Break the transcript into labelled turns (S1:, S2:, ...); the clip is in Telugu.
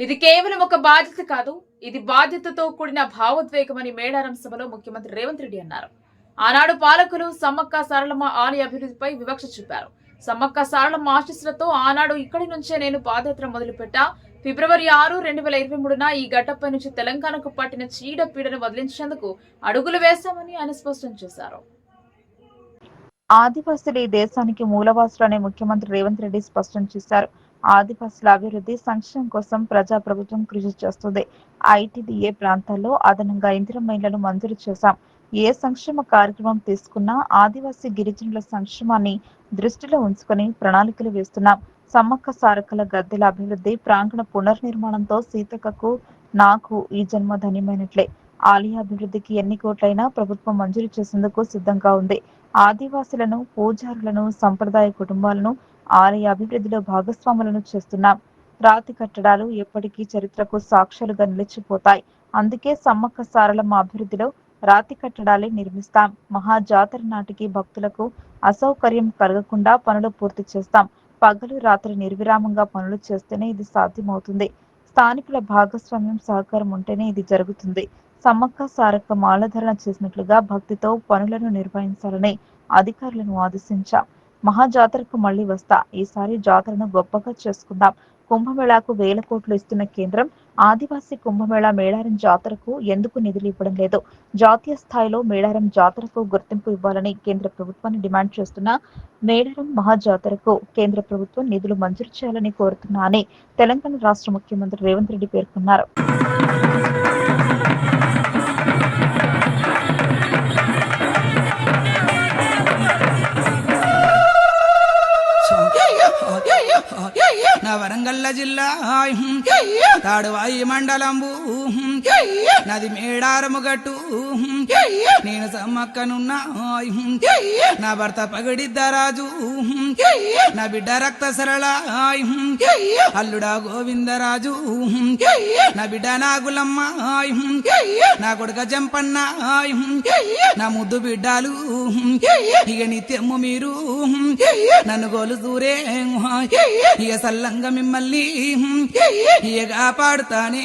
S1: ఇది కేవలం ఒక బాధ్యత కాదు, ఇది బాధ్యతతో కూడిన భావోద్వేగమని మేడారం సభలో ముఖ్యమంత్రి రేవంత్ రెడ్డి అన్నారు. ఆనాడు పాలకులు సమ్మక్క సారలమ్మ ఆలయ అభివృద్ధిపై వివక్ష చూపారు. సమ్మక్క సారలమ్మ ఆశీస్సులతో ఆనాడు ఇక్కడి నుంచే నేను పాదయాత్ర మొదలుపెట్టా. ఫిబ్రవరి 6, 2023న ఈ ఘట్టపై నుంచి తెలంగాణకు పట్టిన చీడ పీడను వదిలించేందుకు అడుగులు వేశామని ఆయన స్పష్టం చేశారు.
S2: ఆదివాసులు ఈ దేశానికి మూలవాసులనే ముఖ్యమంత్రి రేవంత్ రెడ్డి స్పష్టం చేశారు. ఆదివాసుల అభివృద్ధి సంక్షేమం కోసం ప్రజా ప్రభుత్వం కృషి చేస్తుంది. ఐటీడీఏ ప్రాంతాల్లో అదనంగా ఇందిరమ్మ ఇళ్లను మంజూరు చేశాం. ఏ సంక్షేమ కార్యక్రమం తీసుకున్నా ఆదివాసీ గిరిజనుల సంక్షేమాన్ని దృష్టిలో ఉంచుకొని ప్రణాళికలు వేస్తున్నాం. సమ్మక్క సారక్కల గద్దెల అభివృద్ధి ప్రాంగణ పునర్నిర్మాణంతో సీతక్కకు నాకు ఈ జన్మ ధన్యమైనట్లే. ఆలయ అభివృద్ధికి ఎన్ని కోట్లైనా ప్రభుత్వం మంజూరు చేసేందుకు సిద్ధంగా ఉంది. ఆదివాసులను, పూజారులను, సంప్రదాయ కుటుంబాలను ఆలయ అభివృద్ధిలో భాగస్వాములను చేస్తున్నాం. రాతి కట్టడాలు ఎప్పటికీ చరిత్రకు సాక్ష్యాలుగా నిలిచిపోతాయి. అందుకే సమ్మక్క సారలమ్మ అభివృద్ధిలో రాతి కట్టడాలే నిర్మిస్తాం. మహాజాతర నాటికి భక్తులకు అసౌకర్యం కలగకుండా పనులు పూర్తి చేస్తాం. పగలు రాత్రి నిర్విరామంగా పనులు చేస్తేనే ఇది సాధ్యమవుతుంది. స్థానికుల భాగస్వామ్యం, సహకారం ఉంటేనే ఇది జరుగుతుంది. సమ్మక్క సారక్క మాలధారణ చేసినట్లుగా భక్తితో పనులను నిర్వహించాలని అధికారులను ఆదేశించాం. మహాజాతరకు మళ్లీ వస్తా. ఈసారి జాతరను గొప్పగా చేసుకుందాం. కుంభమేళాకు 1000 కోట్లు ఇస్తున్న కేంద్రం ఆదివాసీ కుంభమేళా మేడారం జాతరకు ఎందుకు నిధులు ఇవ్వడం లేదు? జాతీయ స్థాయిలో మేడారం జాతరకు గుర్తింపు ఇవ్వాలని కేంద్ర ప్రభుత్వాన్ని డిమాండ్ చేస్తున్న మేడారం మహాజాతరకు కేంద్ర ప్రభుత్వం నిధులు మంజూరు చేయాలని కోరుతున్నా అని తెలంగాణ రాష్ట్ర ముఖ్యమంత్రి రేవంత్ రెడ్డి పేర్కొన్నారు.
S3: నా వరంగల్ల జిల్లా తాడువాయి మండలంబు నాది మేడారము గట్టు నేను సమ్మక్కనున్నా నా భర్త పగడిద్దరాజు నా బిడ్డ రక్త సరళ అల్లుడా గోవిందరాజు నా బిడ్డ నాగులమ్మ నా కొడుక జంపన్న నా ముద్దు బిడ్డాలు ఇక నిత్యము మీరు నన్ను గోలు దూరే ఇక సల్లంగా మిమ్మల్ని ఇక కాపాడుతానే